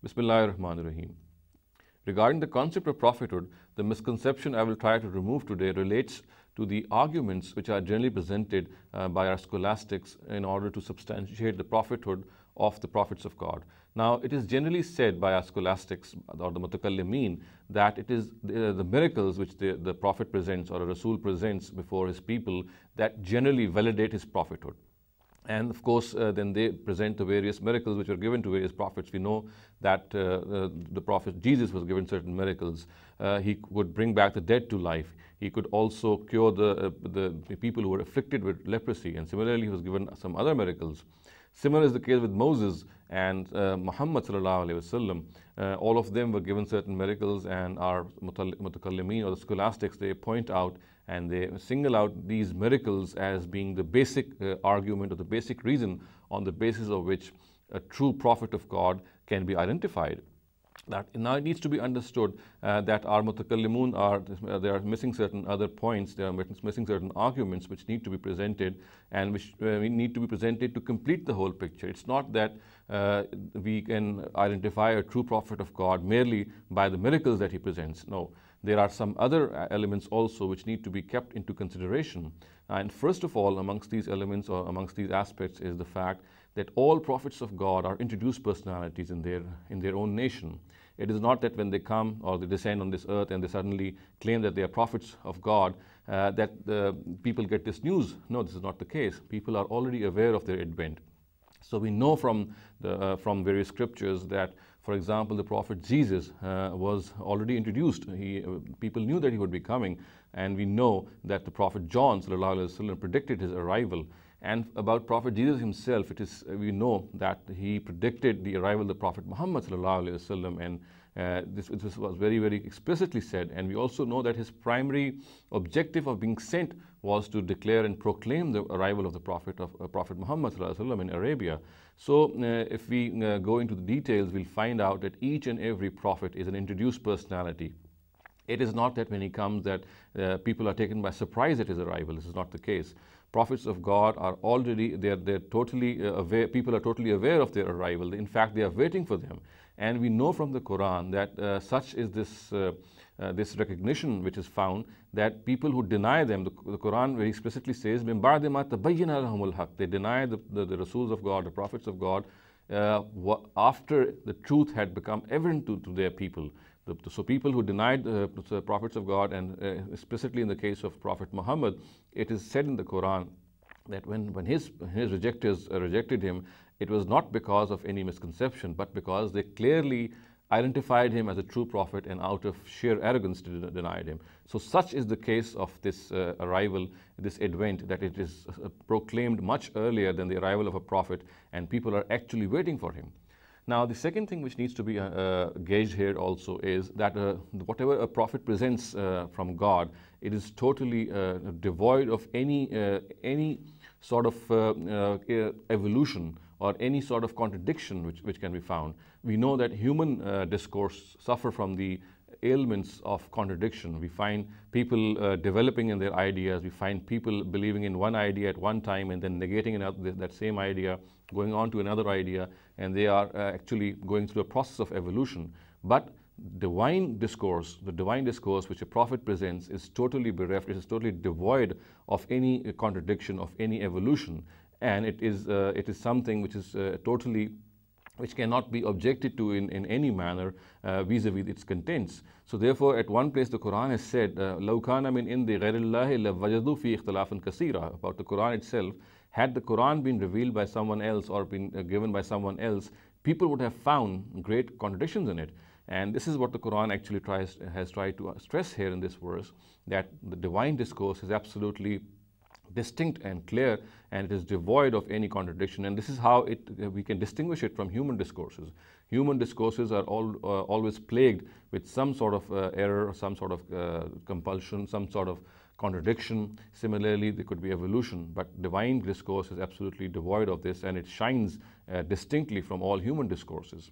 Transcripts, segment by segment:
Bismillahirrahmanirrahim. Regarding the concept of prophethood, the misconception I will try to remove today relates to the arguments which are generally presented by our scholastics in order to substantiate the prophethood of the prophets of God. Now, it is generally said by our scholastics or the mutakallimin that it is the miracles which the prophet presents or a Rasul presents before his people that generally validate his prophethood. And of course, then they present the various miracles which were given to various prophets. We know that the prophet Jesus was given certain miracles. He could bring back the dead to life. He could also cure the people who were afflicted with leprosy. And similarly, he was given some other miracles. Similar is the case with Moses and Muhammad sallallahu alaihi wasallam. All of them were given certain miracles, and our mutakallimin or the scholastics, they point out and they single out these miracles as being the basic argument or the basic reason on the basis of which a true prophet of God can be identified. That now it needs to be understood that our mutakallimun they are missing certain other points, they are missing certain arguments which need to be presented and which we need to be presented to complete the whole picture. It's not that we can identify a true prophet of God merely by the miracles that he presents. No, there are some other elements also which need to be kept into consideration. And first of all, amongst these elements or amongst these aspects is the fact that all prophets of God are introduced personalities in their own nation. It is not that when they come or they descend on this earth and they suddenly claim that they are prophets of God, that people get this news. No, this is not the case. People are already aware of their advent. So we know from various scriptures that, for example, the prophet Jesus was already introduced. People knew that he would be coming, and we know that the prophet John sallallahu alaihi wasallam predicted his arrival. And about Prophet Jesus himself, we know that he predicted the arrival of the Prophet Muhammad sallallahu alaihi wasallam, and this was very, very explicitly said. And we also know that his primary objective of being sent was to declare and proclaim the arrival of the Prophet Muhammad sallallahu alaihi wasallam in Arabia. So if we go into the details, we'll find out that each and every prophet is an introduced personality. It is not that when he comes that people are taken by surprise at his arrival. This is not the case. Prophets of God are already, they're totally aware, people are totally aware of their arrival. In fact, they are waiting for them. And we know from the Quran that such is this recognition which is found, that people who deny them, the Quran very explicitly says, مِن بَعْدِ مَا تَبَيَّنَ لَهُمُ الْحَقِّ. They deny the Rasuls of God, the prophets of God, after the truth had become evident to their people. So people who denied the prophets of God, and explicitly in the case of Prophet Muhammad, it is said in the Quran that when his rejectors rejected him, it was not because of any misconception, but because they clearly identified him as a true prophet and out of sheer arrogance denied him. So such is the case of this arrival, this advent, that it is proclaimed much earlier than the arrival of a prophet, and people are actually waiting for him. Now, the second thing which needs to be gauged here also is that whatever a prophet presents from God, it is totally devoid of any sort of evolution or any sort of contradiction which can be found. We know that human discourse suffer from the ailments of contradiction. We find people developing in their ideas. We find people believing in one idea at one time and then negating that same idea, going on to another idea, and they are actually going through a process of evolution. But divine discourse, the divine discourse which a prophet presents, is totally bereft. It is totally devoid of any contradiction, of any evolution, and it is something which is which cannot be objected to in any manner vis-a-vis its contents. So therefore, at one place the Quran has said, لَوْ كَانَ مِنْ إِنْدِ غَيْرِ اللَّهِ لَوَجَدُوا فِي اخْتِلَافًا كَثِيرًا. About the Quran itself, had the Quran been revealed by someone else or been given by someone else, people would have found great contradictions in it. And this is what the Quran actually has tried to stress here in this verse, that the divine discourse is absolutely distinct and clear, and it is devoid of any contradiction. And this is how we can distinguish it from human discourses. Human discourses are always plagued with some sort of error, some sort of compulsion, some sort of contradiction. Similarly, there could be evolution, but divine discourse is absolutely devoid of this, and it shines distinctly from all human discourses.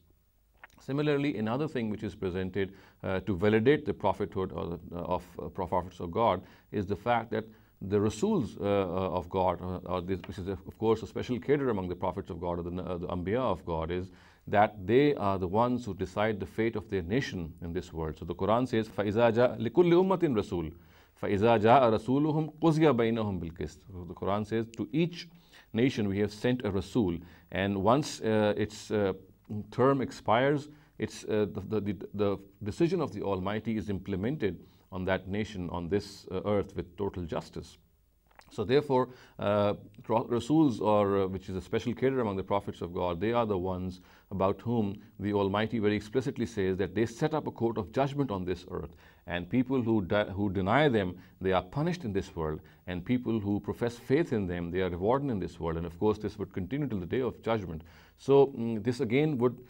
Similarly, another thing which is presented to validate the prophethood of prophets of God is the fact that the Rasuls of God, which is of course a special cadre among the prophets of God, or the Anbiya of God, is that they are the ones who decide the fate of their nation in this world. So the Quran says, فَإِذَا جَاءَ لِكُلِّ أُمَّةٍ رَسُولٌ فَإِذَا جَاءَ رَسُولُهُمْ قُضِيَ بَيْنَهُمْ بِالْقِسْطِ. So the Quran says, to each nation we have sent a Rasul, and once its term expires, it's the decision of the Almighty is implemented on that nation, on this earth, with total justice. So therefore, Rasuls, or which is a special cadre among the prophets of God, they are the ones about whom the Almighty very explicitly says that they set up a court of judgment on this earth, and people who deny them, they are punished in this world, and people who profess faith in them, they are rewarded in this world, and of course this would continue till the day of judgment. So this again would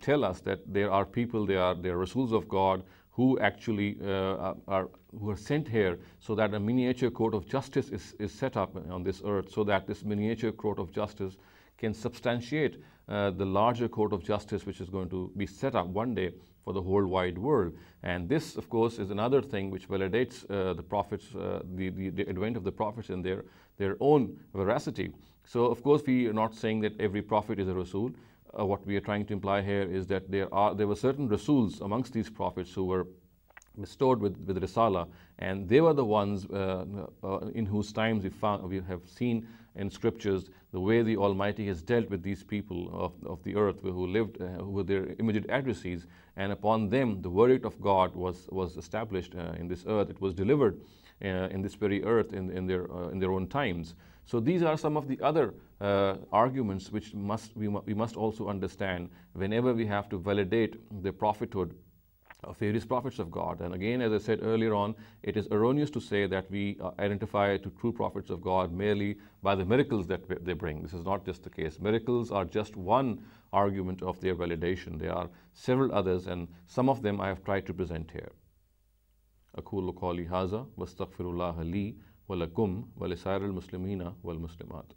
tell us that there are people, they are Rasuls of God, who actually are sent here so that a miniature court of justice is set up on this earth, so that this miniature court of justice can substantiate the larger court of justice which is going to be set up one day for the whole wide world. And this, of course, is another thing which validates the prophets, the advent of the prophets and their own veracity. So, of course, we are not saying that every prophet is a Rasul. What we are trying to imply here is that there were certain Rasuls amongst these prophets who were bestowed with Risala, and they were the ones in whose times we have seen in scriptures the way the Almighty has dealt with these people of the earth who lived, who were their immediate adversaries, and upon them the verdict of God was established in this earth. It was delivered in this very earth in their own times. So these are some of the other arguments which we must also understand whenever we have to validate the prophethood of various prophets of God. And again, as I said earlier on, it is erroneous to say that we identify to true prophets of God merely by the miracles that they bring. This is not just the case. Miracles are just one argument of their validation. There are several others, and some of them I have tried to present here. أقول قولي هذا واستغفر الله لي ولكم ولسائر المسلمين والمسلمات.